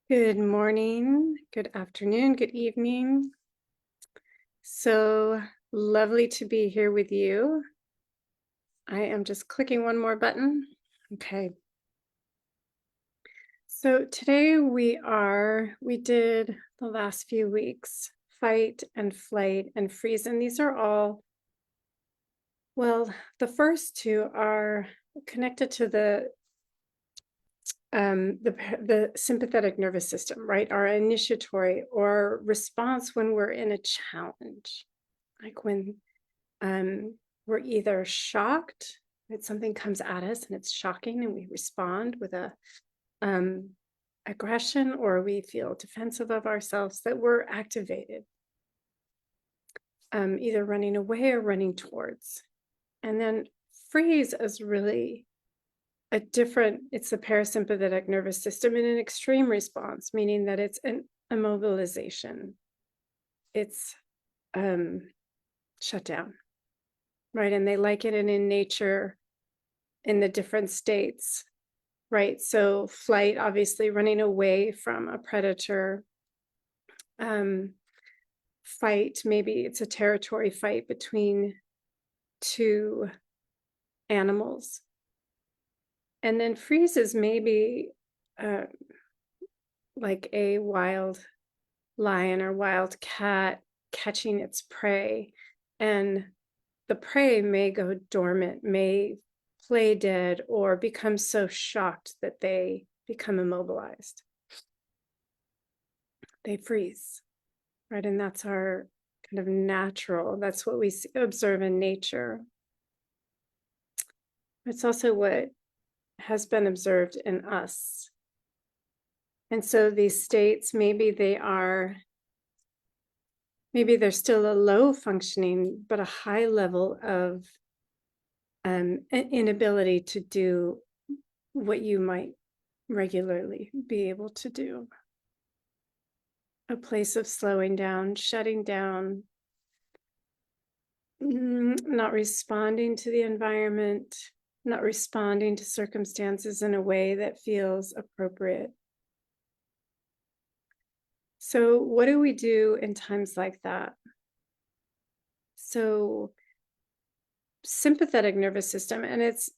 Good morning, good afternoon, good evening. So lovely to be here with you. I am just clicking one more button. Okay. So today we did the last few weeks fight and flight and freeze. And these are all, well, the first two are connected to the sympathetic nervous system, right? Our initiatory or response when we're in a challenge, like when we're either shocked that something comes at us and it's shocking and we respond with a um, aggression, or we feel defensive of ourselves, that we're activated, either running away or running towards. And then freeze is really it's the parasympathetic nervous system in an extreme response, meaning that it's an immobilization. It's shut down, right? And they liken it in nature in the different states, right? So flight, obviously running away from a predator. Fight, maybe it's a territory fight between two animals. And then freeze is maybe like a wild lion or wild cat catching its prey, and the prey may go dormant, may play dead, or become so shocked that they become immobilized. They freeze, right? And that's our kind of natural, that's what we observe in nature. It's also what has been observed in us. And so these states, maybe they're still a low functioning, but a high level of inability to do what you might regularly be able to do. A place of slowing down, shutting down, not responding to the environment, not responding to circumstances in a way that feels appropriate. So what do we do in times like that? So sympathetic nervous system, and it's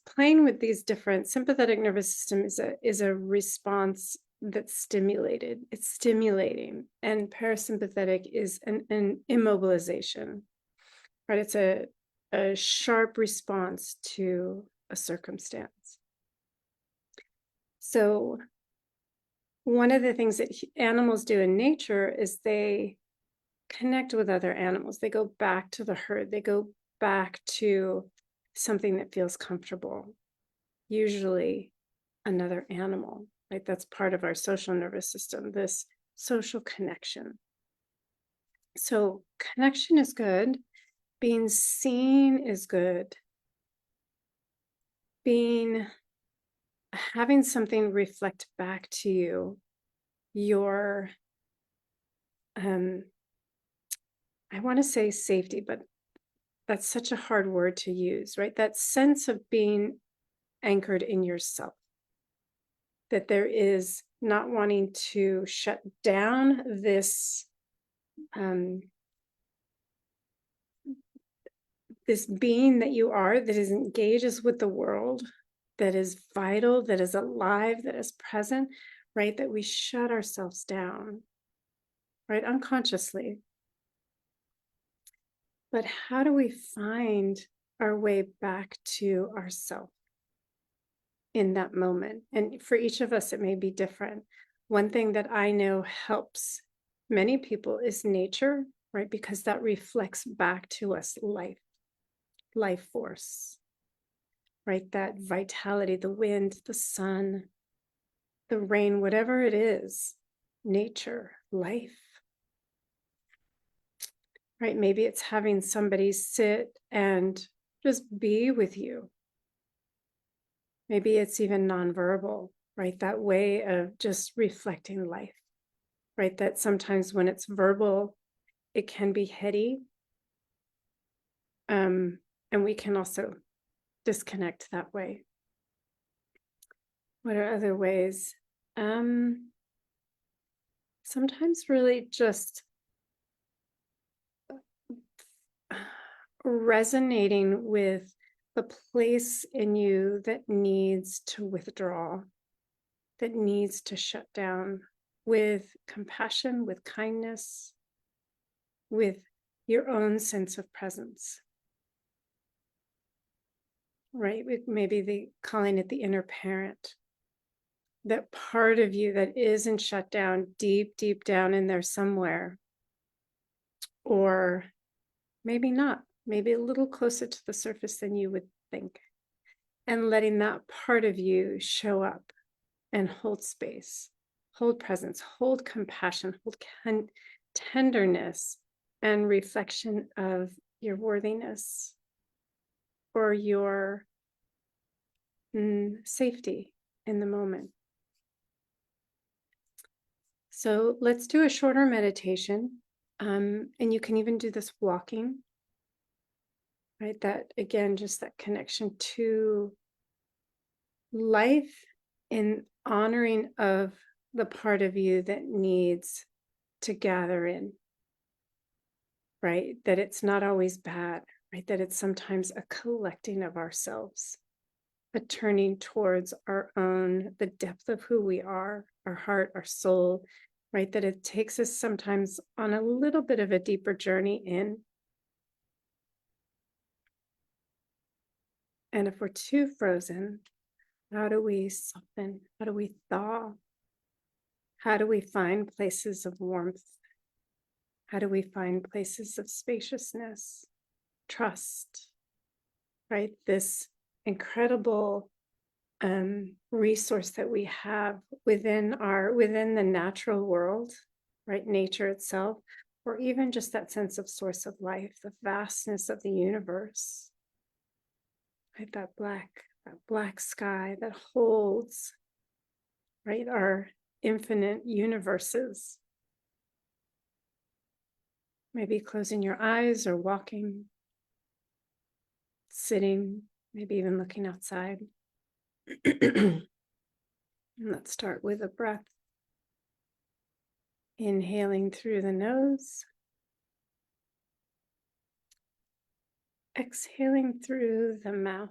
playing with these different. Sympathetic nervous system is a response that's stimulated. It's stimulating, and parasympathetic is an immobilization, right? It's a sharp response to a circumstance. So one of the things that animals do in nature is they connect with other animals. They go back to the herd. They go back to something that feels comfortable, usually another animal, right? That's part of our social nervous system, this social connection. So connection is good. Being seen is good. Having something reflect back to you your I want to say safety, but that's such a hard word to use, right? That sense of being anchored in yourself, that there is not wanting to shut down this this being that you are, that is engages with the world, that is vital, that is alive, that is present, right? That we shut ourselves down, right? Unconsciously. But how do we find our way back to ourself in that moment? And for each of us, it may be different. One thing that I know helps many people is nature, right? Because that reflects back to us life force, right? That vitality, the wind, the sun, the rain, whatever it is, nature, life, right? Maybe it's having somebody sit and just be with you. Maybe it's even nonverbal, right? That way of just reflecting life, right? That sometimes when it's verbal, it can be heady. And we can also disconnect that way. What are other ways? sometimes really just resonating with the place in you that needs to withdraw, that needs to shut down, with compassion, with kindness, with your own sense of presence, right? With maybe calling it the inner parent, that part of you that isn't shut down deep, deep down in there somewhere, or maybe not, maybe a little closer to the surface than you would think, and letting that part of you show up and hold space, hold presence, hold compassion, hold tenderness, and reflection of your worthiness or your safety in the moment. So let's do a shorter meditation. And you can even do this walking, right? That, again, just that connection to life in honoring of the part of you that needs to gather in, right? That it's not always bad, right? That it's sometimes a collecting of ourselves, a turning towards our own, the depth of who we are, our heart, our soul, right? That it takes us sometimes on a little bit of a deeper journey in. And if we're too frozen, how do we soften? How do we thaw? How do we find places of warmth? How do we find places of spaciousness, trust, right? This incredible resource that we have within the natural world, right? Nature itself, or even just that sense of source of life, the vastness of the universe, right? That black sky that holds, right, our infinite universes. Maybe closing your eyes or walking, sitting, maybe even looking outside. And let's start with a breath. Inhaling through the nose. Exhaling through the mouth.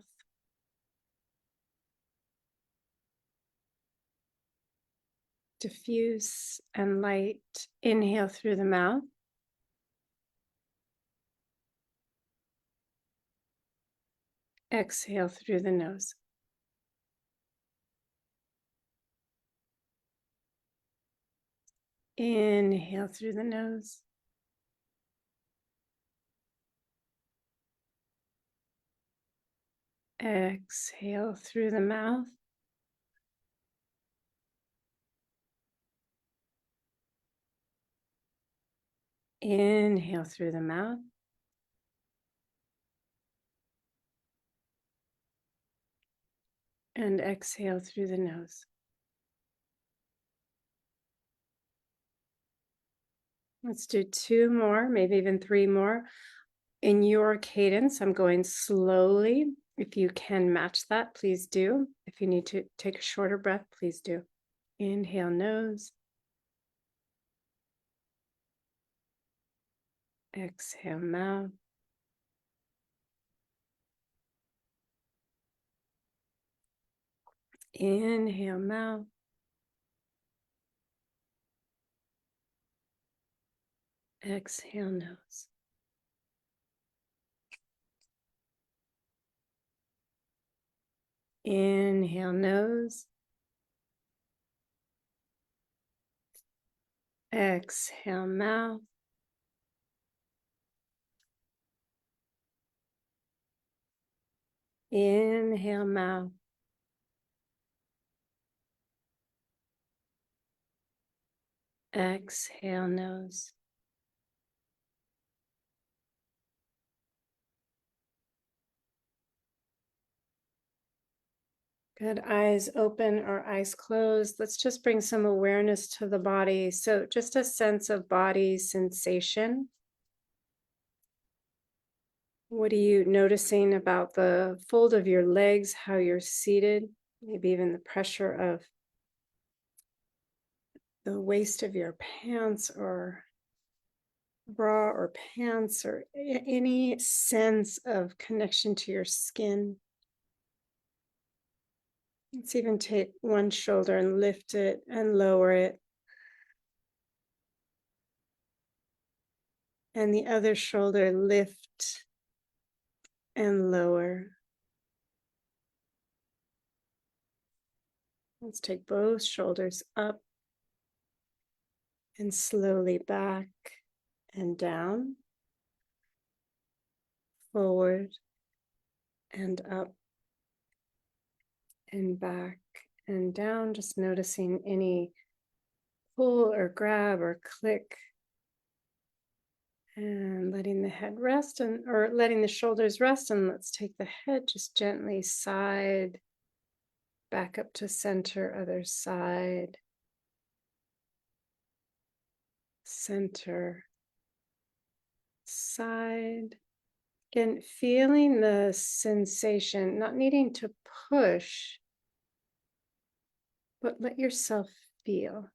Diffuse and light. Inhale through the mouth. Exhale through the nose. Inhale through the nose. Exhale through the mouth. Inhale through the mouth. And exhale through the nose. Let's do 2 more, maybe even 3 more. In your cadence, I'm going slowly. If you can match that, please do. If you need to take a shorter breath, please do. Inhale, nose. Exhale, mouth. Inhale, mouth. Exhale, nose. Inhale, nose. Exhale, mouth. Inhale, mouth. Exhale, nose. Good. Eyes open or eyes closed. Let's just bring some awareness to the body. So just a sense of body sensation. What are you noticing about the fold of your legs, how you're seated, maybe even the pressure of the waist of your pants or bra or pants, or any sense of connection to your skin. Let's even take one shoulder and lift it and lower it. And the other shoulder, lift and lower. Let's take both shoulders up and slowly back and down, forward and up and back and down, just noticing any pull or grab or click, and letting the head rest, or letting the shoulders rest. And let's take the head just gently side, back up to center, other side, center, side. Again, feeling the sensation, not needing to push, but let yourself feel.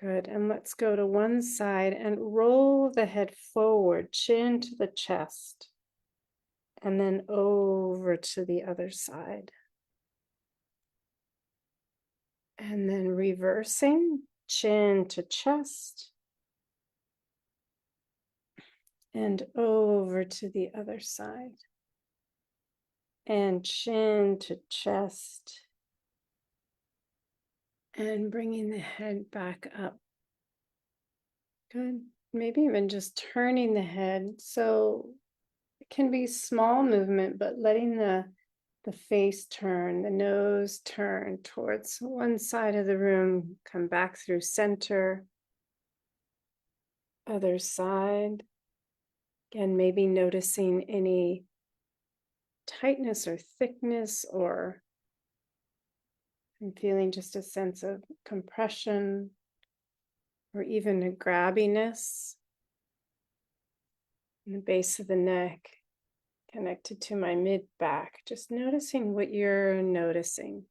Good. And let's go to one side and roll the head forward, chin to the chest, and then over to the other side. And then reversing, chin to chest, and over to the other side. And chin to chest, and bringing the head back up. Good. Maybe even just turning the head. So it can be small movement, but letting the face turn, the nose turn towards one side of the room, come back through center, other side. Again, maybe noticing any tightness or thickness, or I'm feeling just a sense of compression or even a grabbiness in the base of the neck, connected to my mid back. Just noticing what you're noticing.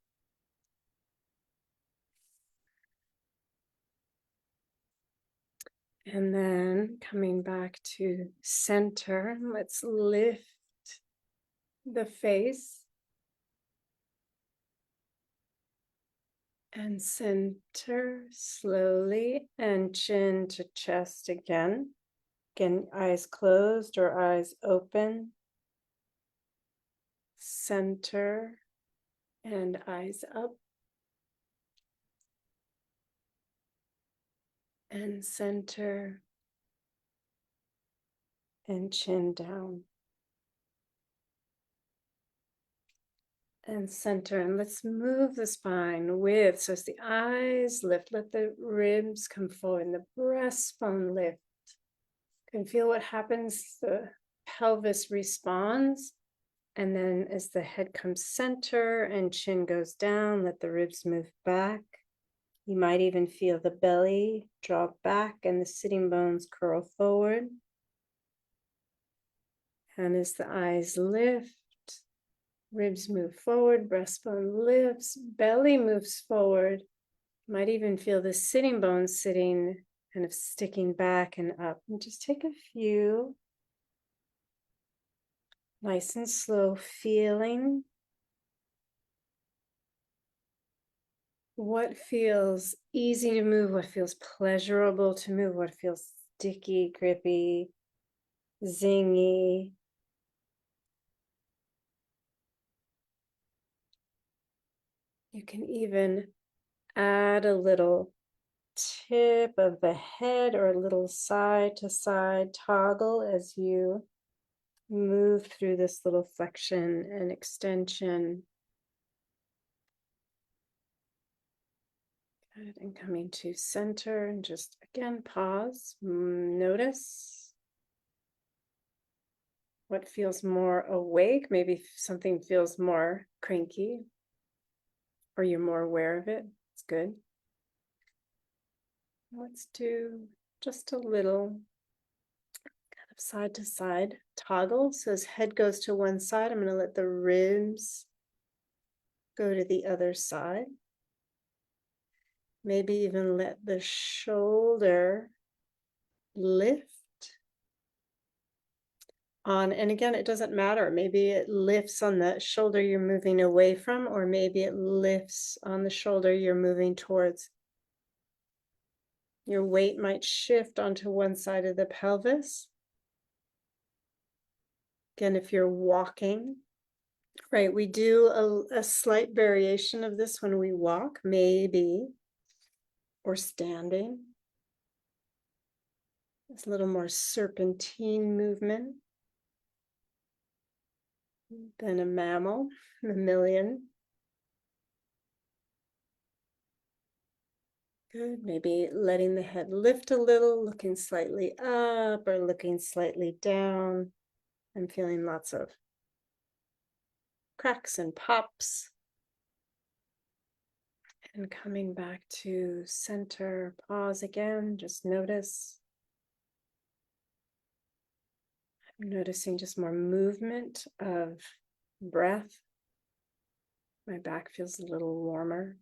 And then coming back to center, let's lift the face and center slowly, and chin to chest again. Again, eyes closed or eyes open. Center and eyes up. And center and chin down. And center, and let's move the spine with, so as the eyes lift, let the ribs come forward and the breastbone lift. You can feel what happens, the pelvis responds, and then as the head comes center and chin goes down, let the ribs move back. You might even feel the belly drop back and the sitting bones curl forward. And as the eyes lift, ribs move forward, breastbone lifts, belly moves forward. You might even feel the sitting bones sitting, kind of sticking back and up. And just take a few, nice and slow, feeling what feels easy to move, what feels pleasurable to move, what feels sticky, grippy, zingy. You can even add a little tip of the head or a little side to side toggle as you move through this little flexion and extension. Good. And coming to center, and just again pause, notice what feels more awake. Maybe something feels more cranky, or you're more aware of it. It's good. Let's do just a little kind of side to side toggle. So as head goes to one side, I'm going to let the ribs go to the other side. Maybe even let the shoulder lift on. And again, it doesn't matter. Maybe it lifts on the shoulder you're moving away from, or maybe it lifts on the shoulder you're moving towards. Your weight might shift onto one side of the pelvis. Again, if you're walking, right, we do a slight variation of this when we walk, maybe, or standing. It's a little more serpentine movement than a mammalian. Good. Maybe letting the head lift a little, looking slightly up or looking slightly down. I'm feeling lots of cracks and pops. And coming back to center, pause again, just notice. I'm noticing just more movement of breath. My back feels a little warmer.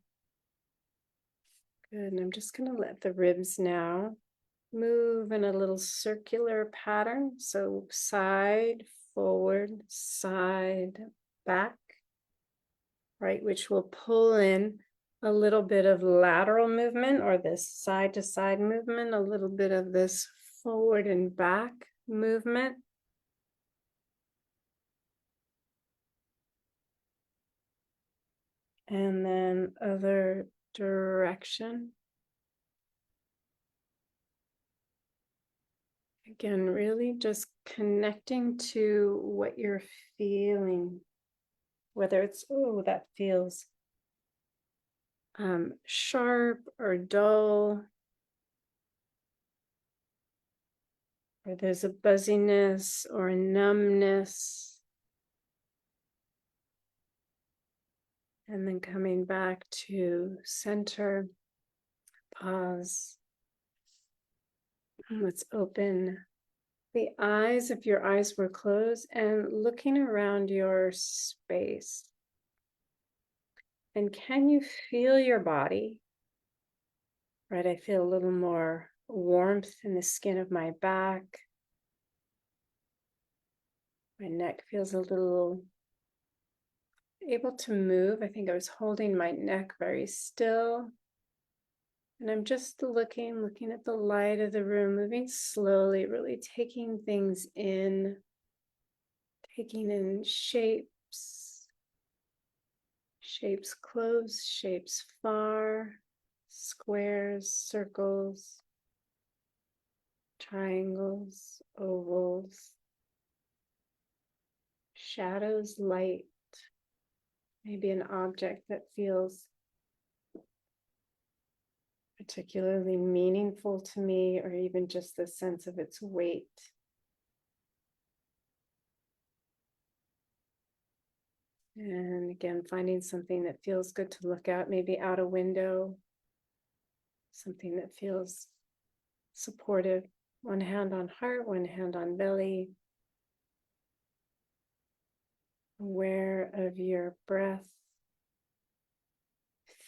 Good, and I'm just going to let the ribs now move in a little circular pattern. So side, forward, side, back, right, which will pull in a little bit of lateral movement, or this side to side movement, a little bit of this forward and back movement. And then other direction. Again, really just connecting to what you're feeling, whether it's, oh, that feels sharp or dull, or there's a buzziness or a numbness. And then coming back to center, pause. And let's open the eyes, if your eyes were closed, and looking around your space. And can you feel your body? Right, I feel a little more warmth in the skin of my back. My neck feels a little able to move. I think I was holding my neck very still. And I'm just looking at the light of the room, moving slowly, really taking things in, taking in shapes, shapes close, shapes far, squares, circles, triangles, ovals, shadows, light, maybe an object that feels particularly meaningful to me, or even just the sense of its weight. And again, finding something that feels good to look at, maybe out a window, something that feels supportive. One hand on heart, one hand on belly. Aware of your breath.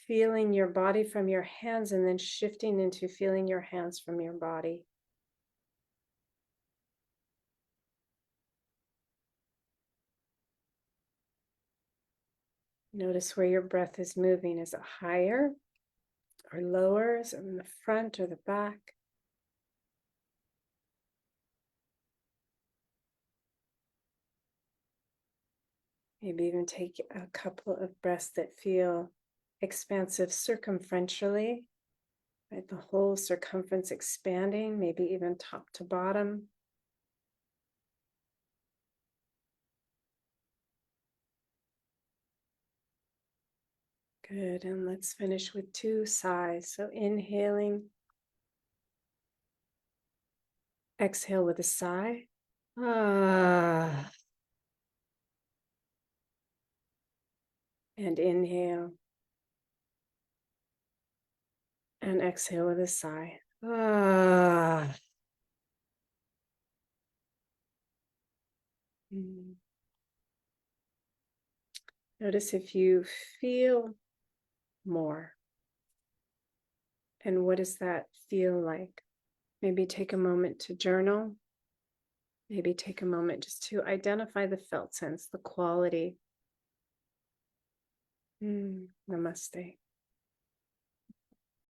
Feeling your body from your hands, and then shifting into feeling your hands from your body. Notice where your breath is moving. Is it higher or lower? Is it in the front or the back? Maybe even take a couple of breaths that feel expansive circumferentially, right? The whole circumference expanding, maybe even top to bottom. Good, and let's finish with 2 sighs. So inhaling, exhale with a sigh. Ah. And inhale. And exhale with a sigh. Ah. Notice if you feel more. And what does that feel like? Maybe take a moment to journal. Maybe take a moment just to identify the felt sense, the quality. Namaste.